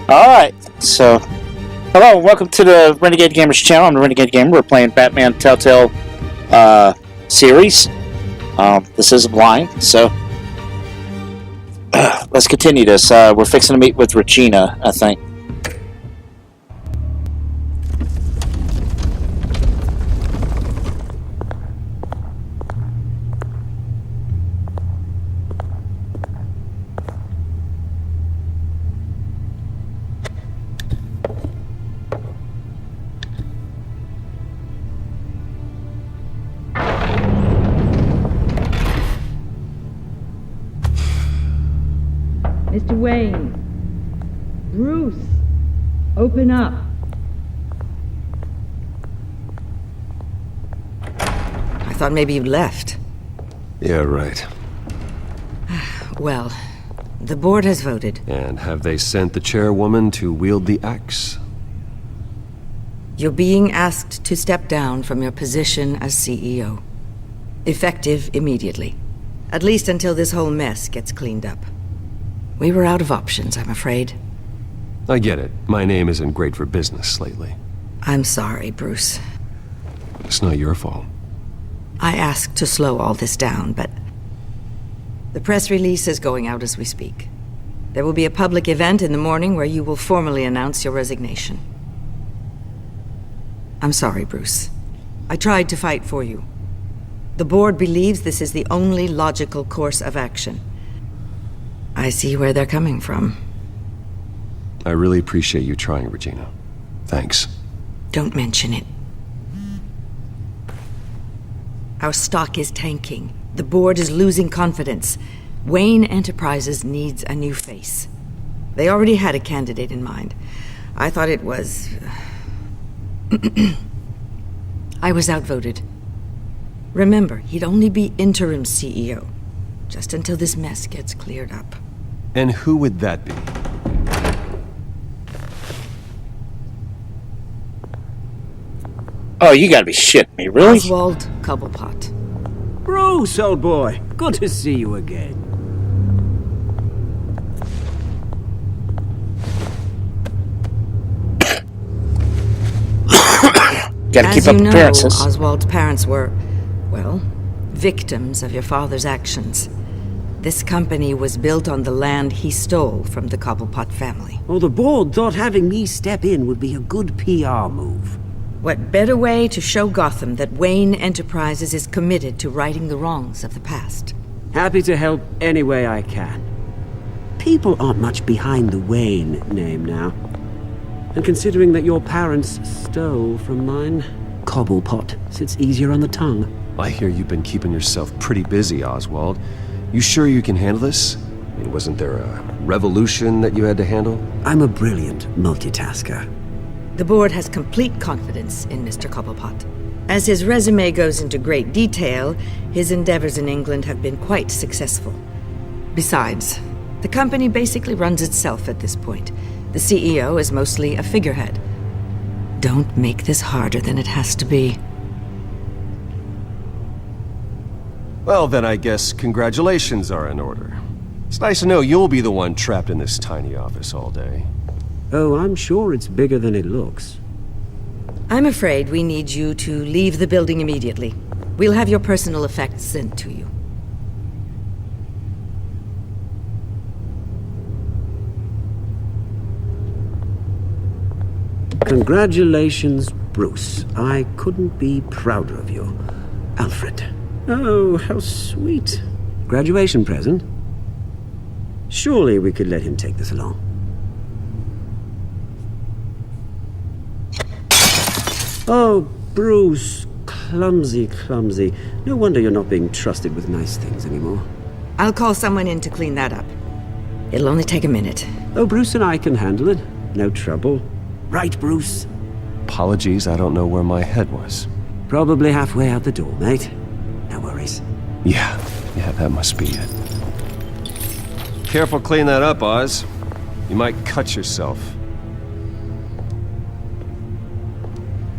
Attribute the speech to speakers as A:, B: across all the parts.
A: Alright, so hello and welcome to the Renegade Gamers channel. I'm the Renegade Gamer. We're playing Batman Telltale series. This is blind, so let's continue this. We're fixing to meet with Regina, I think.
B: Mr. Wayne. Bruce. Open up.
C: I thought maybe you'd left.
D: Yeah, right.
C: Well, the board has voted.
D: And have they sent the chairwoman to wield the axe?
C: You're being asked to step down from your position as CEO. Effective immediately. At least until this whole mess gets cleaned up. We were out of options, I'm afraid.
D: I get it. My name isn't great for business lately.
C: I'm sorry, Bruce.
D: It's not your fault.
C: I asked to slow all this down, but the press release is going out as we speak. There will be a public event in the morning where you will formally announce your resignation. I'm sorry, Bruce. I tried to fight for you. The board believes this is the only logical course of action. I see where they're coming from.
D: I really appreciate you trying, Regina. Thanks.
C: Don't mention it. Our stock is tanking. The board is losing confidence. Wayne Enterprises needs a new face. They already had a candidate in mind. I thought it was... I was outvoted. Remember, he'd only be interim CEO, just until this mess gets cleared up.
D: And who would that be?
A: Oh, you gotta be shitting me, really?
C: Oswald Cobblepot.
E: Bruce, old boy. Good to see you again.
A: Gotta keep up appearances.
C: Oswald's parents were, well, victims of your father's actions. This company was built on the land he stole from the Cobblepot family.
E: Well, the board thought having me step in would be a good PR move.
C: What better way to show Gotham that Wayne Enterprises is committed to righting the wrongs of the past?
E: Happy to help any way I can. People aren't much behind the Wayne name now. And considering that your parents stole from mine, Cobblepot sits easier on the tongue.
D: I hear you've been keeping yourself pretty busy, Oswald. You sure you can handle this? I mean, wasn't there a revolution that you had to handle?
E: I'm a brilliant multitasker.
C: The board has complete confidence in Mr. Cobblepot. As his resume goes into great detail, his endeavors in England have been quite successful. Besides, the company basically runs itself at this point. The CEO is mostly a figurehead. Don't make this harder than it has to be.
D: Well, then I guess congratulations are in order. It's nice to know you'll be the one trapped in this tiny office all day.
E: Oh, I'm sure it's bigger than it looks.
C: I'm afraid we need you to leave the building immediately. We'll have your personal effects sent to you.
E: Congratulations, Bruce. I couldn't be prouder of you. Alfred. Oh, how sweet. Graduation present? Surely we could let him take this along. Oh, Bruce. Clumsy, clumsy. No wonder you're not being trusted with nice things anymore.
C: I'll call someone in to clean that up. It'll only take a minute.
E: Oh, Bruce and I can handle it. No trouble. Right, Bruce?
D: Apologies, I don't know where my head was.
E: Probably halfway out the door, mate. No worries.
D: Yeah, that must be it. Careful clean that up, Oz. You might cut yourself.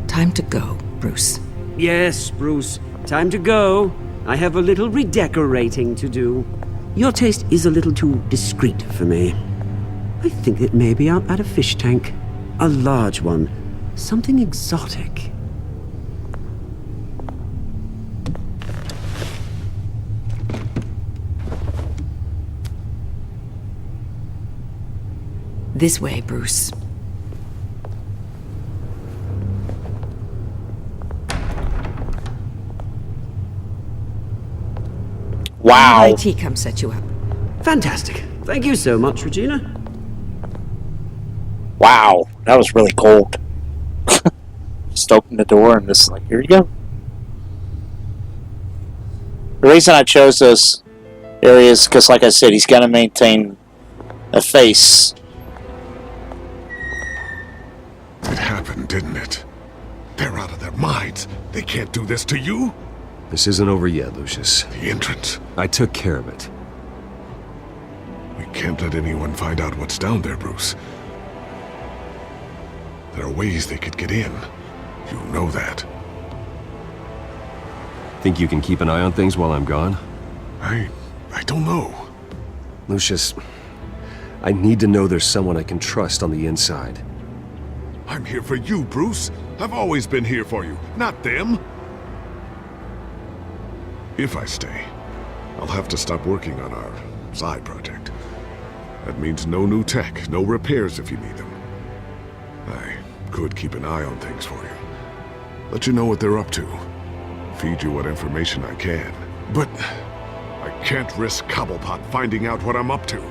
C: Time to go, Bruce.
E: Yes, Bruce. Time to go. I have a little redecorating to do. Your taste is a little too discreet for me. I think it may be out at a fish tank. A large one. Something exotic.
C: This way, Bruce.
A: Wow.
C: IT come set you up.
E: Fantastic. Thank you so much, Regina.
A: Wow. That was really cold. Just open the door and just like, here you go. The reason I chose those areas, because like I said, he's got to maintain a face.
F: It happened, didn't it? They're out of their minds. They can't do this to you?
D: This isn't over yet, Lucius.
F: The entrance.
D: I took care of it.
F: We can't let anyone find out what's down there, Bruce. There are ways they could get in. You know that.
D: Think you can keep an eye on things while I'm gone?
F: I don't know.
D: Lucius, I need to know there's someone I can trust on the inside.
F: I'm here for you, Bruce. I've always been here for you, not them. If I stay, I'll have to stop working on our side project. That means no new tech, no repairs if you need them. I could keep an eye on things for you. Let you know what they're up to. Feed you what information I can. But I can't risk Cobblepot finding out what I'm up to.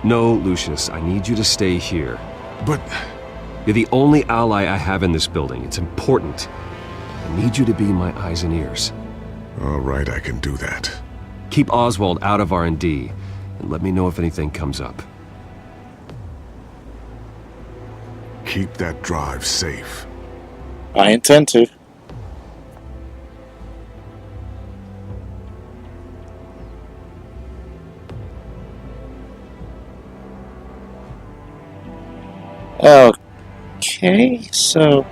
D: No, Lucius, I need you to stay here.
F: But
D: You're the only ally I have in this building. It's important. I need you to be my eyes and ears.
F: all right, I can do that.
D: Keep Oswald out of R&D, and let me know if anything comes up.
F: Keep that drive safe.
A: I intend to. Okay, so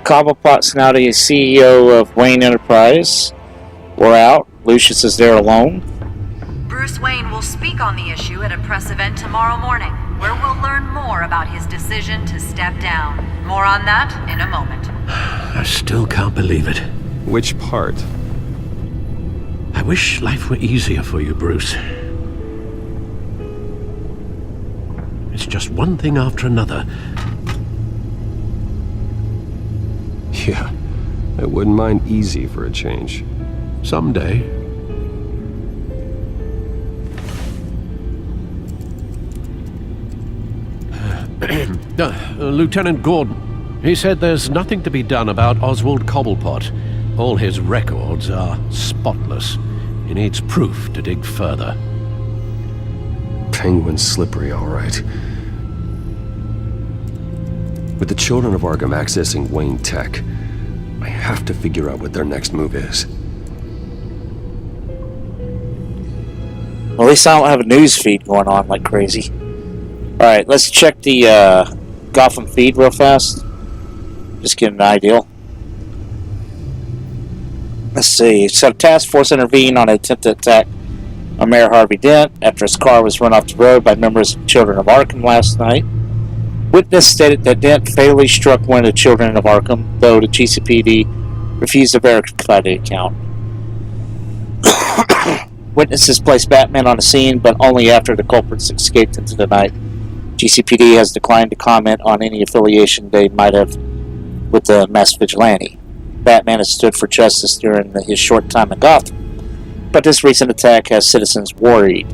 A: Cobblepot's now the CEO of Wayne Enterprise. We're out. Lucius is there alone.
G: Bruce Wayne will speak on the issue at a press event tomorrow morning, where we'll learn more about his decision to step down. More on that in a moment.
H: I still can't believe it.
D: Which part?
H: I wish life were easier for you, Bruce. It's just one thing after another.
D: Yeah, I wouldn't mind easy for a change.
H: Someday. Lieutenant Gordon. He said there's nothing to be done about Oswald Cobblepot. All his records are spotless. He needs proof to dig further.
D: Penguin's slippery, all right. With the children of Arkham accessing Wayne Tech, I have to figure out what their next move is.
A: Well, at least I don't have a news feed going on like crazy. Alright, let's check the Gotham feed real fast. Just get an idea. Let's see. So, task force intervened on an attempted attack on Mayor Harvey Dent after his car was run off the road by members of Children of Arkham last night. Witness stated that Dent fatally struck one of the Children of Arkham, though the GCPD refused to verify the account. Witnesses placed Batman on the scene, but only after the culprits escaped into the night. GCPD has declined to comment on any affiliation they might have with the mass vigilante. Batman has stood for justice during his short time in Gotham, but this recent attack has citizens worried.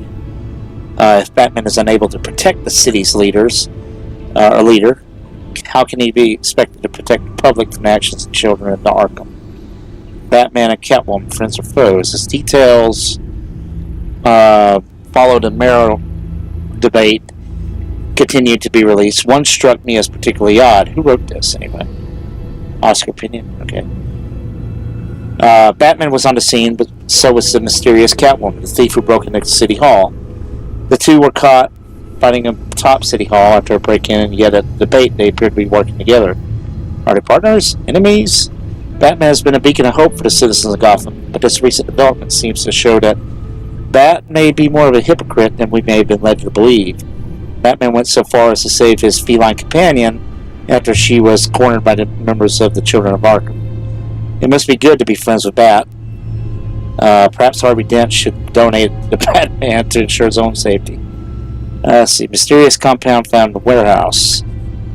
A: If Batman is unable to protect the city's leader, how can he be expected to protect the public from the actions of children in Arkham? Batman and Catwoman, friends or foes? As details followed a mayoral debate continued to be released. One struck me as particularly odd. Who wrote this, anyway? Oscar opinion? Okay. Batman was on the scene, but so was the mysterious Catwoman, the thief who broke into City Hall. The two were caught fighting atop City Hall after a break-in, and yet at the debate they appeared to be working together. Are they partners? Enemies? Batman has been a beacon of hope for the citizens of Gotham, but this recent development seems to show that Bat may be more of a hypocrite than we may have been led to believe. Batman went so far as to save his feline companion after she was cornered by the members of the Children of Arkham. It must be good to be friends with Bat. Perhaps Harvey Dent should donate to Batman to ensure his own safety. Let's see. Mysterious compound found in the warehouse.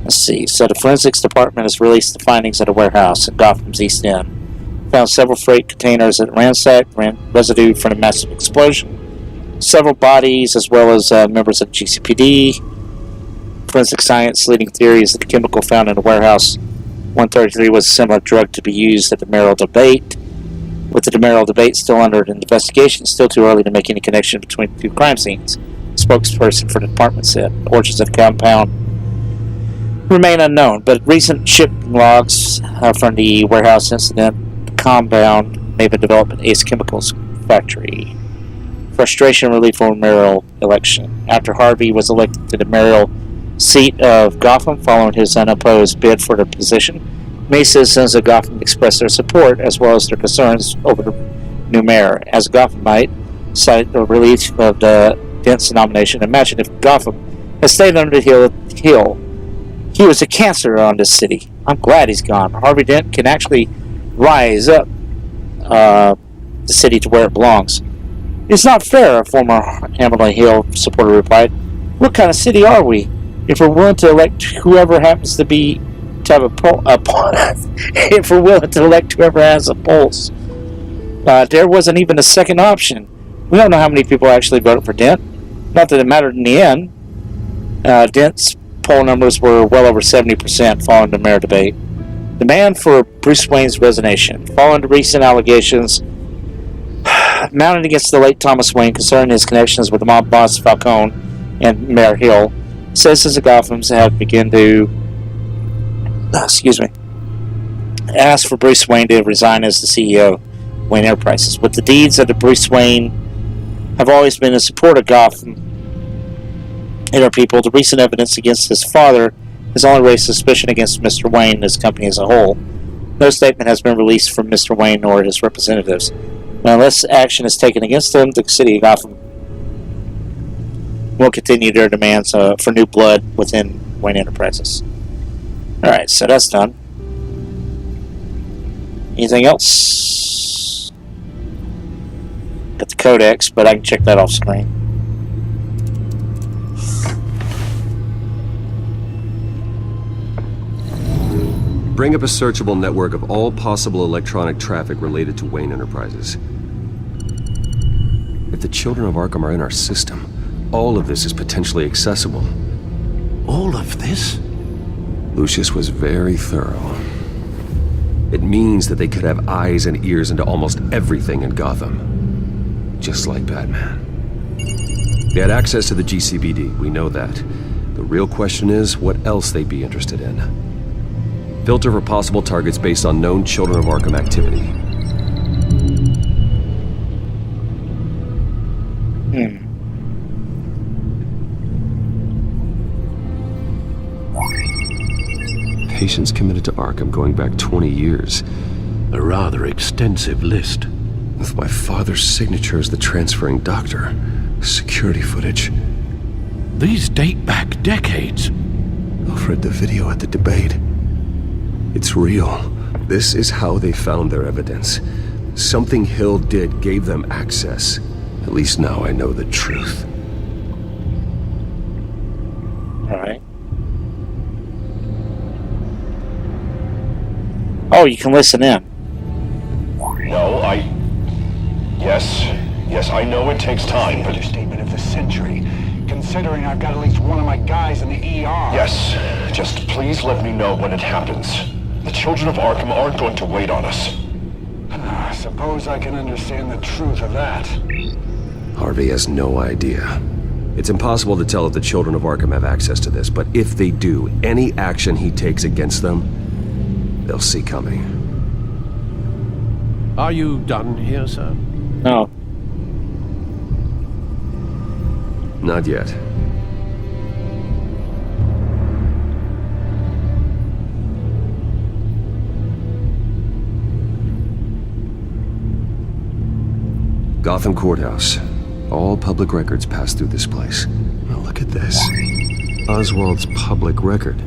A: Let's see. So the forensics department has released the findings at a warehouse in Gotham's East End. Found several freight containers that ransacked, residue from a massive explosion. Several bodies, as well as members of GCPD. Forensic science leading theories that the chemical found in the warehouse 133 was a similar drug to be used at the mayoral debate. With the mayoral debate still under investigation, it's still too early to make any connection between the two crime scenes. A spokesperson for the department said origins of the compound remain unknown, but recent shipping logs from the warehouse incident, the compound may have been developed at Ace Chemicals factory. Frustration relief over mayoral election. After Harvey was elected to the mayoral seat of Gotham following his unopposed bid for the position, many citizens of Gotham expressed their support as well as their concerns over the new mayor. As a Gothamite, cited the relief of the Dent's nomination. Imagine if Gotham had stayed under the hill. He was a cancer on this city. I'm glad he's gone. Harvey Dent can actually rise up the city to where it belongs. It's not fair, a former Hamilton Hill supporter replied. What kind of city are we? If we're willing to elect whoever happens to be to have if we're willing to elect whoever has a pulse. There wasn't even a second option. We don't know how many people actually voted for Dent. Not that it mattered in the end. Dent's poll numbers were well over 70% following the mayor debate. Demand for Bruce Wayne's resignation. Following the recent allegations mounted against the late Thomas Wayne concerning his connections with the mob boss Falcone and Mayor Hill, citizens of Gotham have begun to ask for Bruce Wayne to resign as the CEO of Wayne Enterprises. With the deeds of the Bruce Wayne have always been in support of Gotham and our people, the recent evidence against his father has only raised suspicion against Mr. Wayne and his company as a whole. No statement has been released from Mr. Wayne nor his representatives. But unless action is taken against him, the city of Gotham will continue their demands for new blood within Wayne Enterprises. Alright, so that's done. Anything else? Got the codex, but I can check that off screen.
D: Bring up a searchable network of all possible electronic traffic related to Wayne Enterprises. If the Children of Arkham are in our system, all of this is potentially accessible.
H: All of this?
D: Lucius was very thorough. It means that they could have eyes and ears into almost everything in Gotham. Just like Batman. They had access to the GCPD, we know that. The real question is, what else they'd be interested in. Filter for possible targets based on known Children of Arkham activity. Patients committed to Arkham going back 20 years.
H: A rather extensive list.
D: With my father's signature as the transferring doctor. Security footage.
H: These date back decades.
D: I've read the video at the debate. It's real. This is how they found their evidence. Something Hill did gave them access. At least now I know the truth.
A: Alright. Oh, you can listen in.
I: No, Yes, I know it takes time, but...
J: Understatement of the century, considering I've got at least one of my guys in the ER.
I: Yes, just please let me know when it happens. The Children of Arkham aren't going to wait on us.
J: I suppose I can understand the truth of that.
D: Harvey has no idea. It's impossible to tell if the Children of Arkham have access to this, but if they do, any action he takes against them, they'll see coming.
H: Are you done here, sir?
A: No.
D: Not yet. Gotham Courthouse. All public records pass through this place. Oh, look at this. Oswald's public record.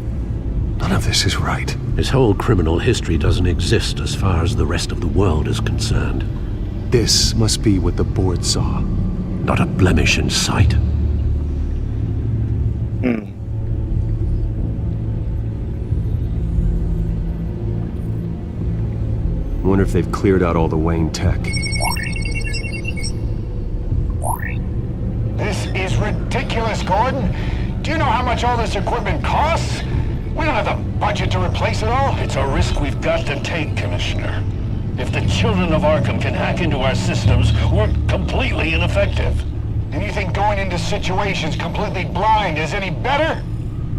D: None of this is right.
H: His whole criminal history doesn't exist as far as the rest of the world is concerned.
D: This must be what the board saw.
H: Not a blemish in sight.
D: Wonder if they've cleared out all the Wayne tech.
J: This is ridiculous, Gordon. Do you know how much all this equipment costs? We don't have the budget to replace it all.
I: It's a risk we've got to take, Commissioner. If the children of Arkham can hack into our systems, we're completely ineffective.
J: And you think going into situations completely blind is any better?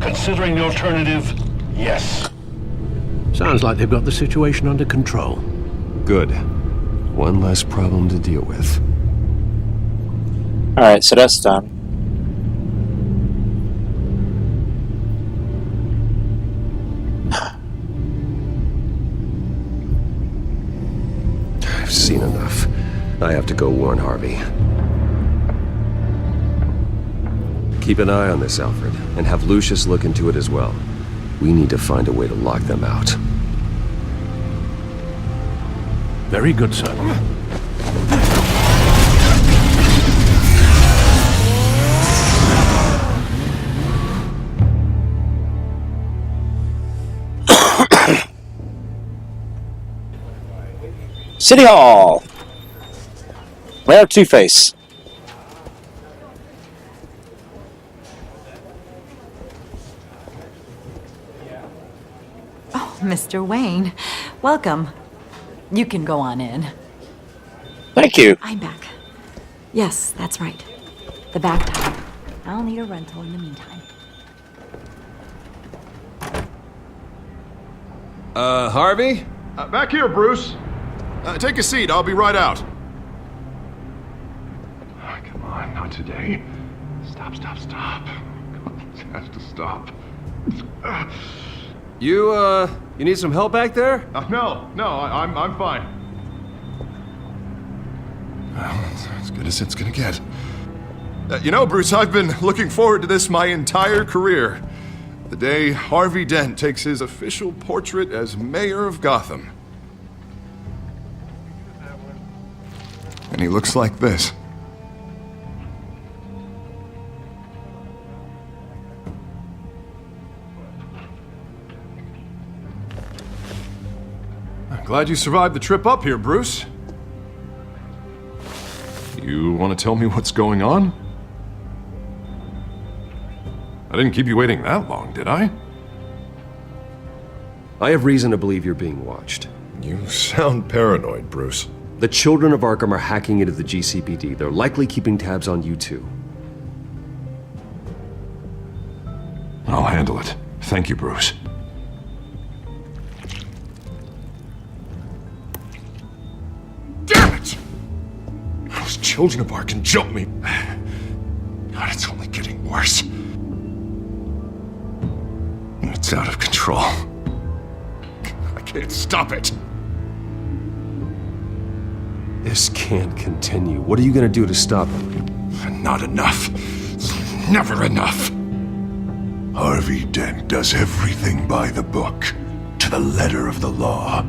I: Considering the alternative, yes.
H: Sounds like they've got the situation under control.
D: Good. One less problem to deal with.
A: Alright, so that's done.
D: I've seen enough. I have to go warn Harvey. Keep an eye on this, Alfred, and have Lucius look into it as well. We need to find a way to lock them out.
H: Very good, sir.
A: City Hall! Where Two-Face?
G: Oh, Mr. Wayne. Welcome. You can go on in.
A: Thank you.
G: I'm back. Yes, that's right. The back tire. I'll need a rental in the meantime.
D: Harvey?
F: Back here, Bruce. Take a seat. I'll be right out. Oh, come on, not today. Stop. Come on, this has to stop.
D: You need some help back there?
F: No, I'm fine. Well, that's as good as it's gonna get. Bruce, I've been looking forward to this my entire career. The day Harvey Dent takes his official portrait as mayor of Gotham. And he looks like this. I'm glad you survived the trip up here, Bruce. You want to tell me what's going on? I didn't keep you waiting that long, did I?
D: I have reason to believe you're being watched.
F: You sound paranoid, Bruce.
D: The children of Arkham are hacking into the GCPD. They're likely keeping tabs on you too.
F: I'll handle it. Thank you, Bruce. Damn it! Those children of Arkham jumped me. God, it's only getting worse. It's out of control. I can't stop it.
D: This can't continue. What are you gonna do to stop him?
F: Not enough. Never enough. Harvey Dent does everything by the book, to the letter of the law.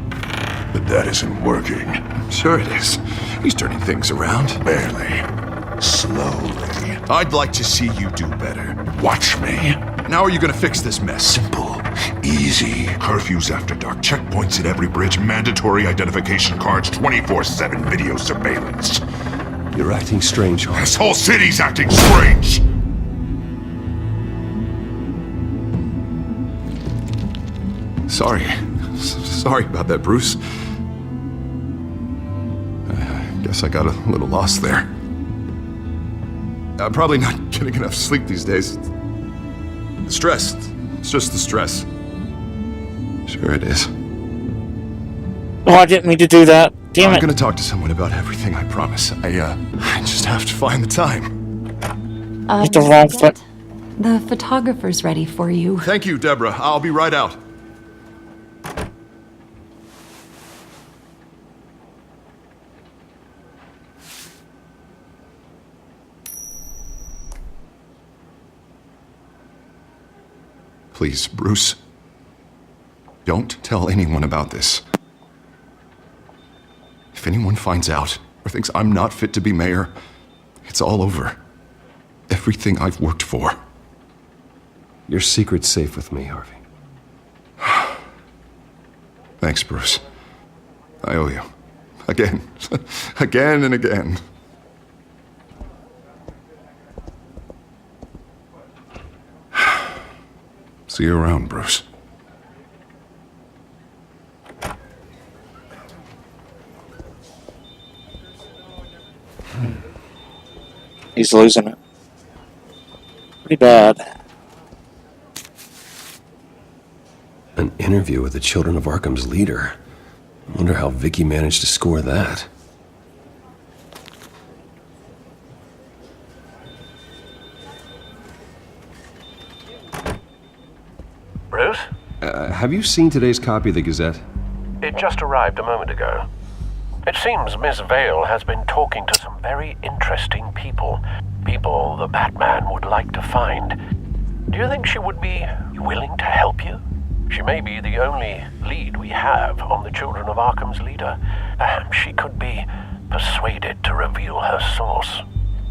F: But that isn't working. Sure it is. He's turning things around. Barely. Slowly. I'd like to see you do better. Watch me. Now are you gonna fix this mess? Simple. Easy. Curfews after dark, checkpoints at every bridge, mandatory identification cards, 24/7 video surveillance.
D: You're acting strange, Harvey.
F: This whole city's acting strange! Sorry about that, Bruce. I guess I got a little lost there. I'm probably not getting enough sleep these days. The stress. It's just the stress. Sure it is.
A: Oh, I didn't mean to do that. Damn
F: I'm
A: it.
F: gonna talk to someone about everything, I promise. I just have to find the time.
A: Hit the wrong foot.
G: The photographer's ready for you.
F: Thank you, Deborah. I'll be right out.
K: Please, Bruce. Don't tell anyone about this. If anyone finds out or thinks I'm not fit to be mayor, it's all over. Everything I've worked for.
D: Your secret's safe with me, Harvey.
K: Thanks, Bruce. I owe you. Again. Again and again. See you around, Bruce.
A: He's losing it. Pretty bad.
D: An interview with the Children of Arkham's leader. I wonder how Vicky managed to score that.
H: Bruce?
D: Have you seen today's copy of the Gazette?
H: It just arrived a moment ago. It seems Miss Vale has been talking to some very interesting people. People the Batman would like to find. Do you think she would be willing to help you? She may be the only lead we have on the Children of Arkham's leader. Perhaps she could be persuaded to reveal her source.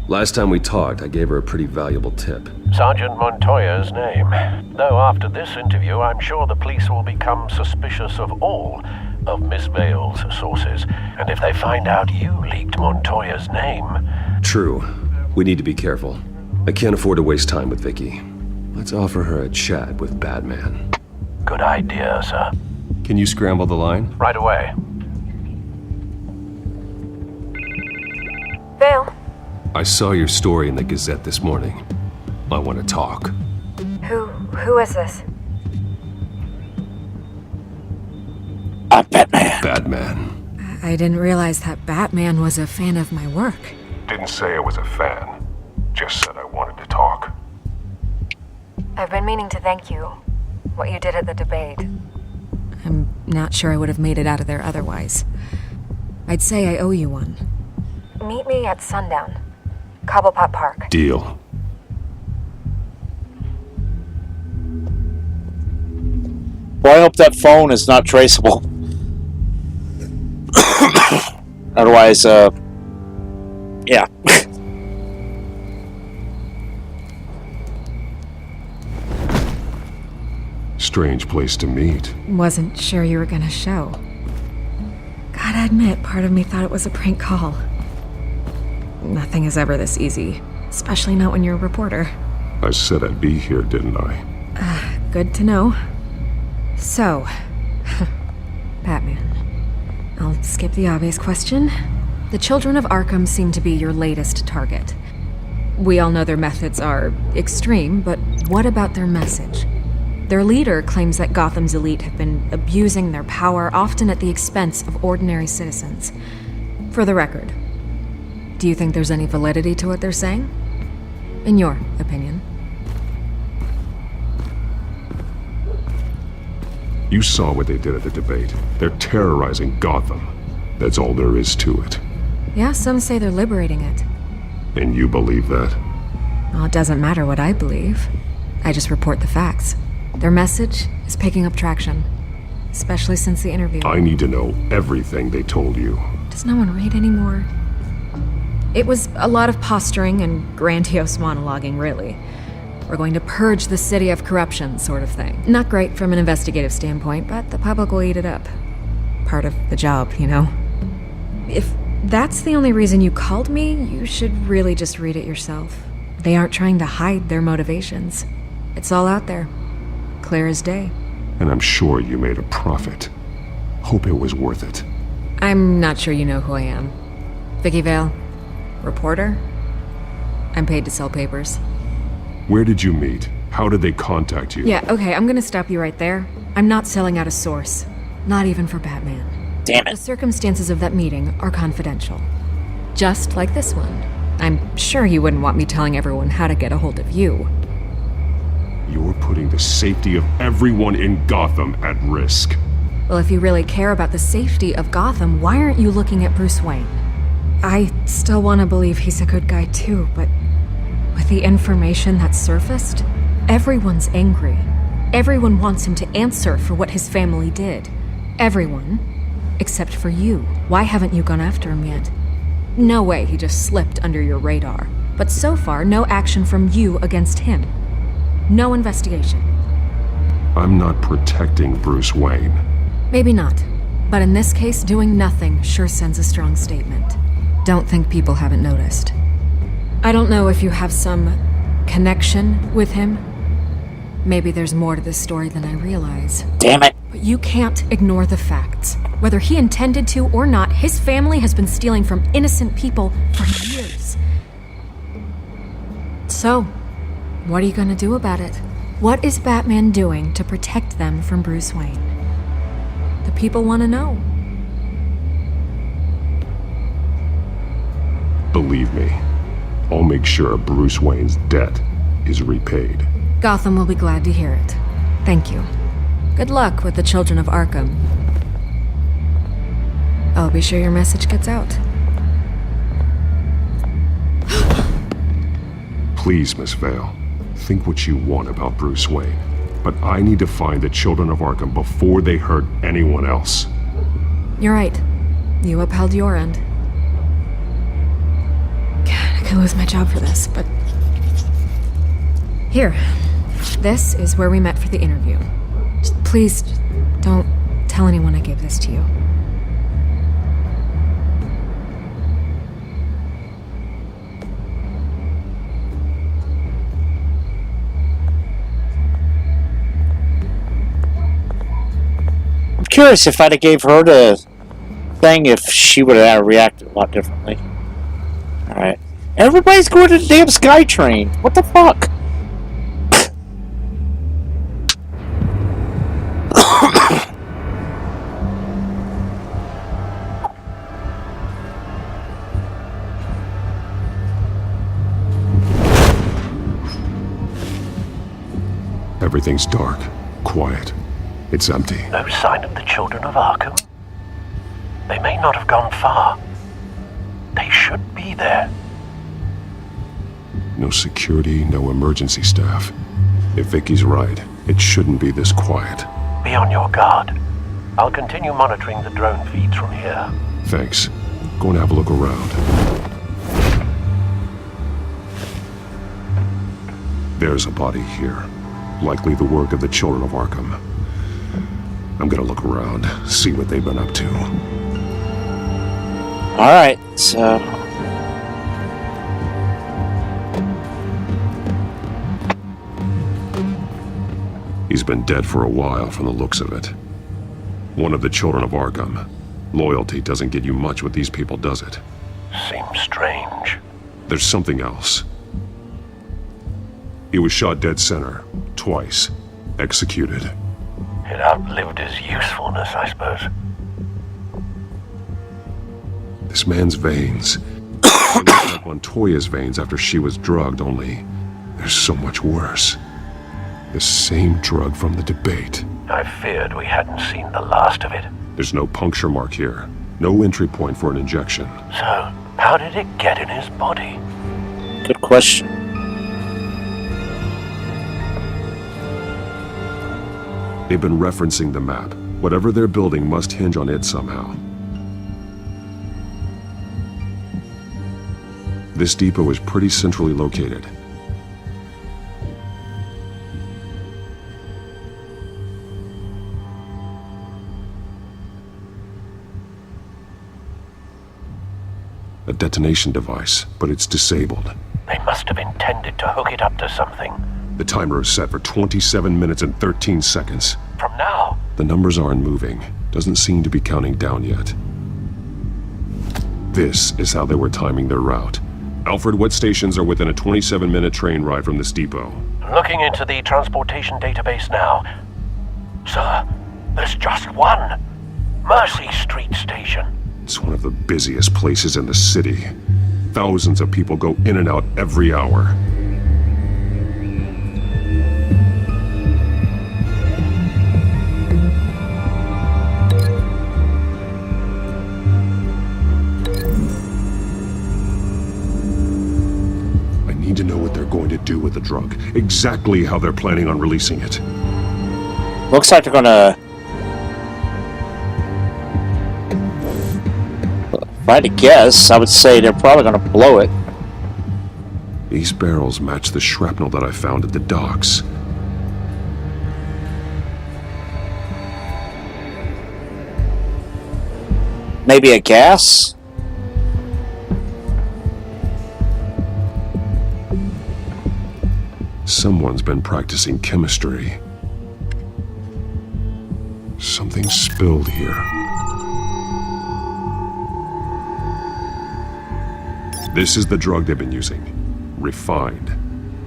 D: Last time we talked, I gave her a pretty valuable tip.
H: Sergeant Montoya's name. Though after this interview, I'm sure the police will become suspicious of all of Miss Vale's sources. And if they find out you leaked Montoya's name...
D: True. We need to be careful. I can't afford to waste time with Vicky. Let's offer her a chat with Batman.
H: Good idea, sir.
D: Can you scramble the line?
H: Right away.
L: Vale.
D: I saw your story in the Gazette this morning. I want to talk.
L: Who is this?
A: I'm Batman.
D: Batman.
L: I didn't realize that Batman was a fan of my work.
F: Didn't say I was a fan. Just said I wanted to talk.
L: I've been meaning to thank you. What you did at the debate.
M: I'm not sure I would have made it out of there otherwise. I'd say I owe you one.
L: Meet me at sundown. Cobblepot Park.
D: Deal.
A: Well, I hope that phone is not traceable. Otherwise, yeah.
F: Strange place to meet.
M: Wasn't sure you were gonna show. Gotta admit, part of me thought it was a prank call. Nothing is ever this easy, especially not when you're a reporter.
F: I said I'd be here, didn't I?
M: Good to know. So, Batman. I'll skip the obvious question. The Children of Arkham seem to be your latest target. We all know their methods are extreme, but what about their message? Their leader claims that Gotham's elite have been abusing their power, often at the expense of ordinary citizens. For the record, do you think there's any validity to what they're saying? In your opinion?
F: You saw what they did at the debate. They're terrorizing Gotham. That's all there is to it.
M: Yeah, some say they're liberating it.
F: And you believe that?
M: Well, it doesn't matter what I believe. I just report the facts. Their message is picking up traction, especially since the interview.
F: I need to know everything they told you.
M: Does no one read anymore? It was a lot of posturing and grandiose monologuing, really. We're going to purge the city of corruption, sort of thing. Not great from an investigative standpoint, but the public will eat it up. Part of the job, you know? If that's the only reason you called me, you should really just read it yourself. They aren't trying to hide their motivations. It's all out there. Clear as day.
F: And I'm sure you made a profit. Hope it was worth it.
M: I'm not sure you know who I am. Vicky Vale. Reporter. I'm paid to sell papers.
F: Where did you meet? How did they contact you?
M: Yeah, okay, I'm gonna stop you right there. I'm not selling out a source. Not even for Batman.
A: Damn it.
M: The circumstances of that meeting are confidential. Just like this one. I'm sure you wouldn't want me telling everyone how to get a hold of you.
F: You're putting the safety of everyone in Gotham at risk.
M: Well, if you really care about the safety of Gotham, why aren't you looking at Bruce Wayne? I still want to believe he's a good guy too, but with the information that's surfaced, everyone's angry. Everyone wants him to answer for what his family did. Everyone. Except for you. Why haven't you gone after him yet? No way he just slipped under your radar. But so far, no action from you against him. No investigation.
D: I'm not protecting Bruce Wayne.
M: Maybe not. But in this case, doing nothing sure sends a strong statement. Don't think people haven't noticed. I don't know if you have some connection with him. Maybe there's more to this story than I realize.
A: Damn it.
M: But you can't ignore the facts. Whether he intended to or not, his family has been stealing from innocent people for years. So, what are you gonna do about it? What is Batman doing to protect them from Bruce Wayne? The people want to know.
D: Believe me, I'll make sure Bruce Wayne's debt is repaid.
M: Gotham will be glad to hear it. Thank you. Good luck with the children of Arkham. I'll be sure your message gets out.
D: Please, Miss Vale, think what you want about Bruce Wayne, but I need to find the children of Arkham before they hurt anyone else.
M: You're right. You upheld your end. God, I could lose my job for this, but... Here. This is where we met for the interview. Please, don't tell anyone I gave this to you.
A: I'm curious if I'd have gave her the thing, if she would have reacted a lot differently. Alright. Everybody's going to the damn SkyTrain. What the fuck?
D: Everything's dark, quiet. It's empty.
H: No sign of the children of Arkham? They may not have gone far. They should be there.
D: No security, no emergency staff. If Vicky's right, it shouldn't be this quiet.
H: Be on your guard. I'll continue monitoring the drone feeds from here.
D: Thanks. Go and have a look around. There's a body here. Likely the work of the children of Arkham. I'm gonna look around, see what they've been up to.
A: Alright, so...
D: He's been dead for a while from the looks of it. One of the children of Arkham. Loyalty doesn't get you much with these people, does it?
H: Seems strange.
D: There's something else. He was shot dead center, twice. Executed.
H: It outlived his usefulness, I suppose.
D: This man's veins. They look like Montoya's veins after she was drugged, only they're so much worse. The same drug from the debate.
H: I feared we hadn't seen the last of it.
D: There's no puncture mark here. No entry point for an injection.
H: So, how did it get in his body?
A: Good question.
D: They've been referencing the map. Whatever they're building must hinge on it somehow. This depot is pretty centrally located. A detonation device, but it's disabled.
H: They must have intended to hook it up to something.
D: The timer is set for 27 minutes and 13 seconds.
H: From now?
D: The numbers aren't moving. Doesn't seem to be counting down yet. This is how they were timing their route. Alfred, what stations are within a 27-minute train ride from this depot?
H: Looking into the transportation database now. Sir, there's just one. Mercy Street Station.
D: It's one of the busiest places in the city. Thousands of people go in and out every hour. I need to know what they're going to do with the drug. Exactly how they're planning on releasing it.
A: Looks like they're gonna... If I had to guess, I would say they're probably gonna blow it.
D: These barrels match the shrapnel that I found at the docks.
A: Maybe a gas?
D: Someone's been practicing chemistry. Something spilled here. This is the drug they've been using. Refined.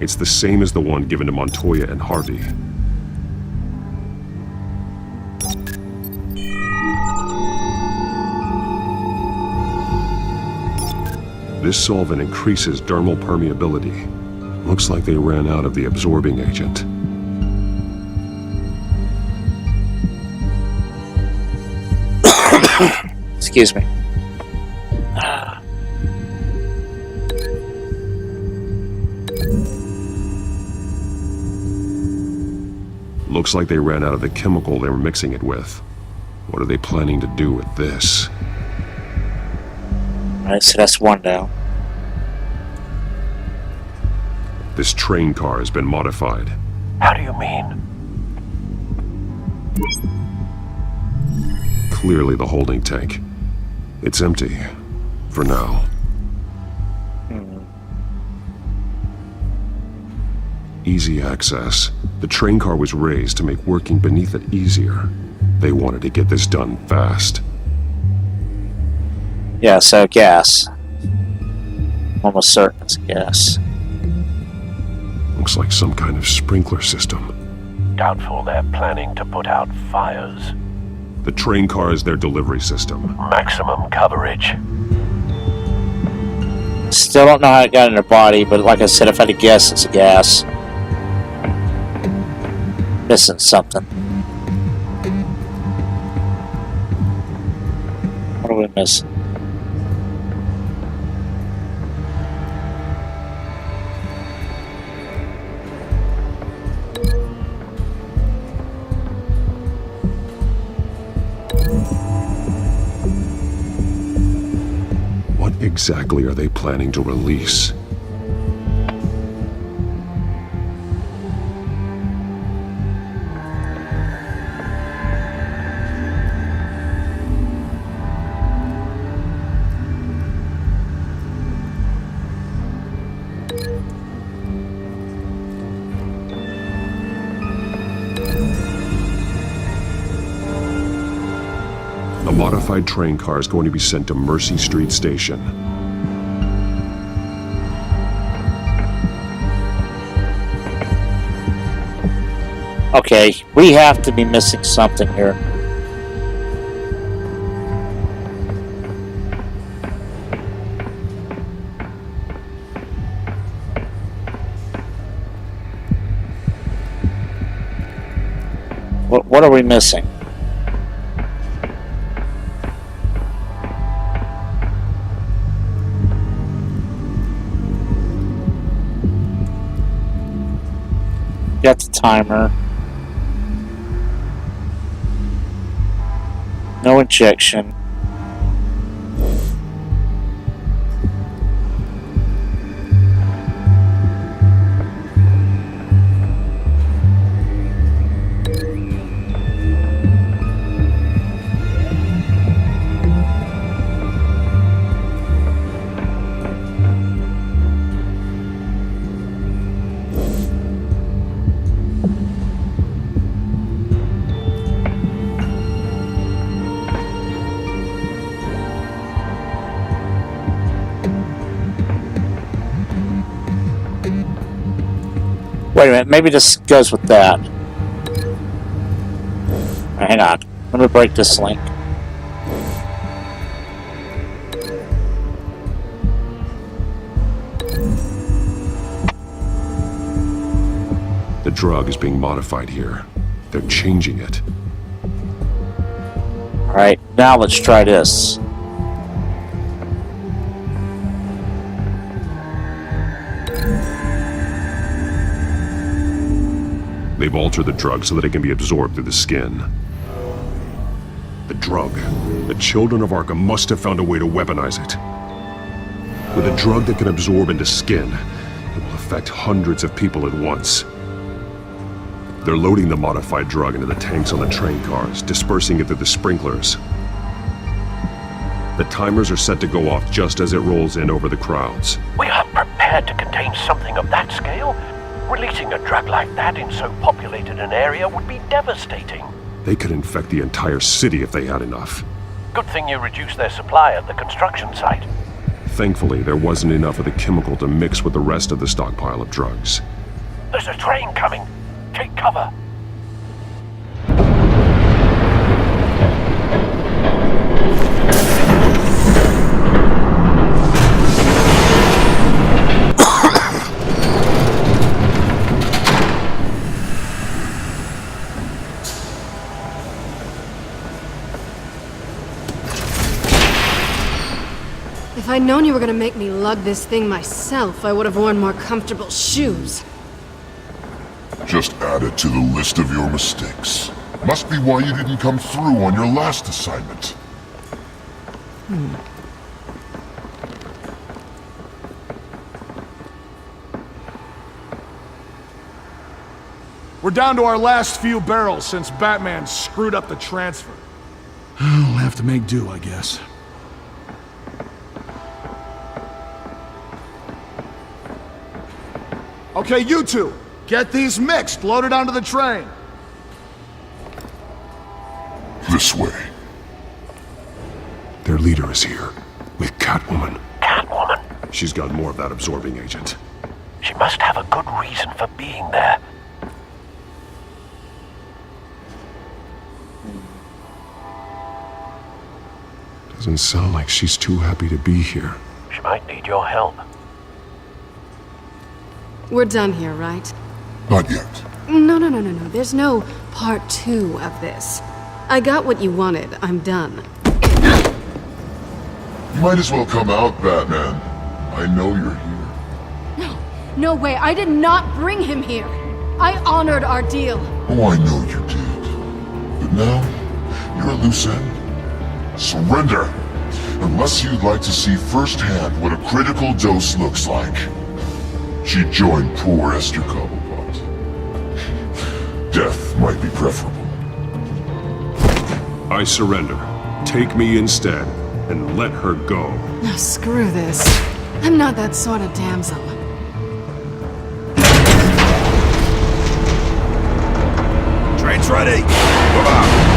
D: It's the same as the one given to Montoya and Harvey. This solvent increases dermal permeability. Looks like they ran out of the absorbing agent.
A: Excuse me.
D: Looks like they ran out of the chemical they were mixing it with. What are they planning to do with this?
A: Alright, so that's one down.
D: This train car has been modified.
H: How do you mean?
D: Clearly the holding tank. It's empty. For now. Easy access. The train car was raised to make working beneath it easier. They wanted to get this done fast.
A: Yeah, so gas. Almost certain it's gas.
D: Looks like some kind of sprinkler system.
H: Doubtful they're planning to put out fires.
D: The train car is their delivery system.
H: Maximum coverage.
A: Still don't know how it got in their body, but like I said, if I had to guess, it's a gas. Missing something. What are we missing?
D: What exactly are they planning to release? A modified train car is going to be sent to Mercy Street Station.
A: Okay, we have to be missing something here. What are we missing? Got the timer. No injection. Wait a minute, maybe this goes with that. Hang on, let me break this link.
D: The drug is being modified here. They're changing it.
A: Alright, now let's try this.
D: They've altered the drug so that it can be absorbed through the skin. The drug. The children of Arkham must have found a way to weaponize it. With a drug that can absorb into skin, it will affect hundreds of people at once. They're loading the modified drug into the tanks on the train cars, dispersing it through the sprinklers. The timers are set to go off just as it rolls in over the crowds.
H: We aren't prepared to contain something of that scale. Releasing a drug like that in so populated an area would be devastating.
D: They could infect the entire city if they had enough.
H: Good thing you reduced their supply at the construction site.
D: Thankfully, there wasn't enough of the chemical to mix with the rest of the stockpile of drugs.
H: There's a train coming. Take cover.
N: If I'd known you were gonna make me lug this thing myself, I would have worn more comfortable shoes.
O: Just add it to the list of your mistakes. Must be why you didn't come through on your last assignment.
P: We're down to our last few barrels since Batman screwed up the transfer. We'll have to make do, I guess. Okay, you two, get these mixed, loaded onto the train.
O: This way.
D: Their leader is here, with Catwoman.
H: Catwoman?
D: She's got more of that absorbing agent.
H: She must have a good reason for being there.
D: Doesn't sound like she's too happy to be here.
H: She might need your help.
N: We're done here, right?
O: Not yet.
N: No. There's no part 2 of this. I got what you wanted. I'm done.
O: You might as well come out, Batman. I know you're here.
N: No way. I did not bring him here. I honored our deal.
O: Oh, I know you did. But now, you're a loose end. Surrender! Unless you'd like to see firsthand what a critical dose looks like. She joined poor Esther Cobblepot. Death might be preferable.
D: I surrender. Take me instead, and let her go.
N: No, screw this. I'm not that sort of damsel.
P: Train's ready! Move out!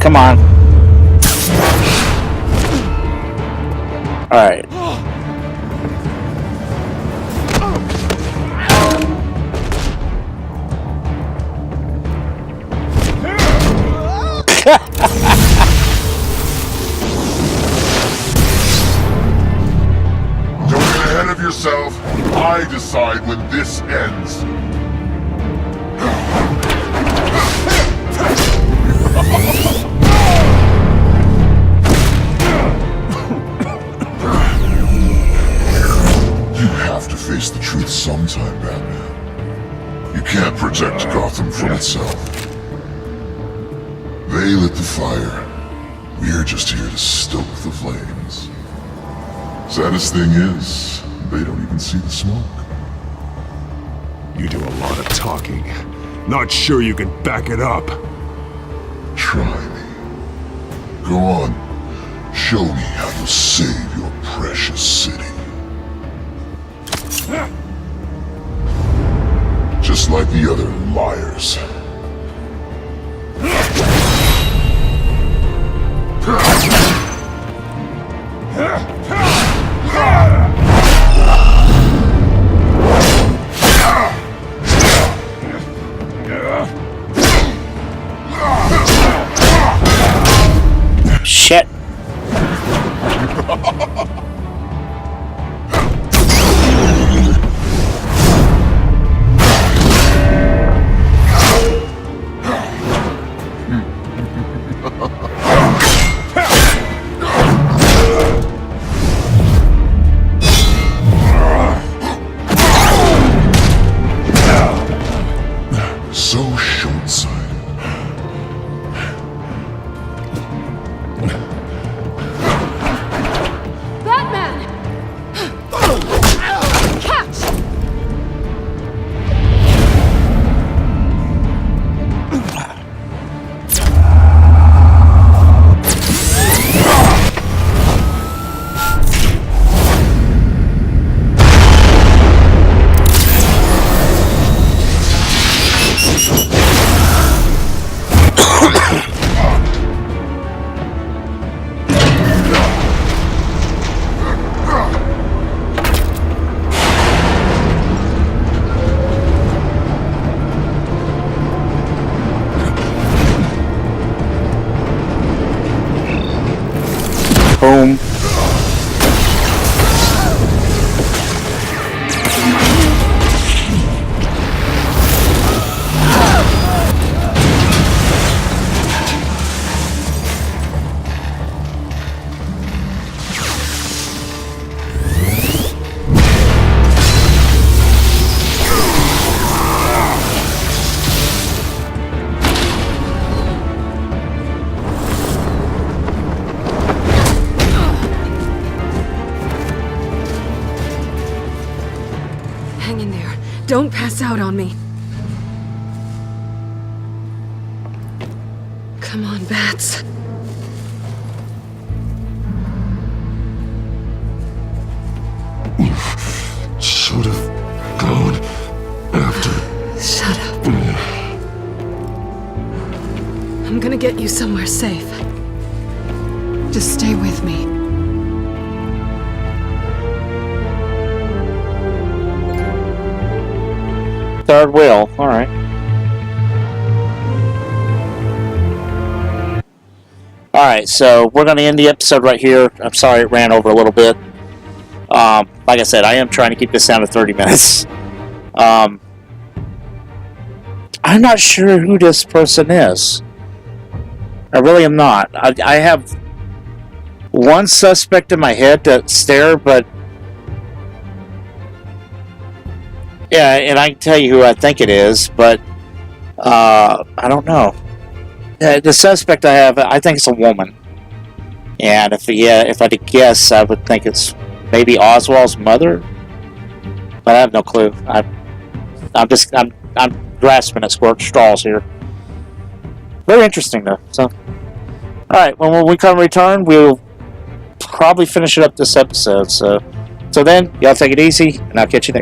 A: Come on. Alright.
O: Don't get ahead of yourself. I decide when this ends. You have to face the truth sometime, Batman. You can't protect Gotham from itself. They lit the fire. We're just here to stoke the flames. Saddest thing is, they don't even see the smoke.
D: You do a lot of talking. Not sure you can back it up.
O: Try me. Go on. Show me how you save your precious city. Just like the other liars.
N: Hang in there. Don't pass out on me. Come on, bats.
K: Should have gone after.
N: Shut up. I'm gonna get you somewhere safe. Just stay with me.
A: Third wheel. All right. All right. So we're going to end the episode right here. I'm sorry it ran over a little bit. Like I said, I am trying to keep this down to 30 minutes. I'm not sure who this person is. I really am not. I have one suspect in my head to stare, but yeah, and I can tell you who I think it is, but I don't know. The suspect I have, I think it's a woman, and if I had to guess, I would think it's maybe Oswald's mother, but I have no clue. I'm grasping at straws here. Very interesting though. So, all right, when we come return, we'll probably finish it up this episode. So then, y'all take it easy, and I'll catch you next time.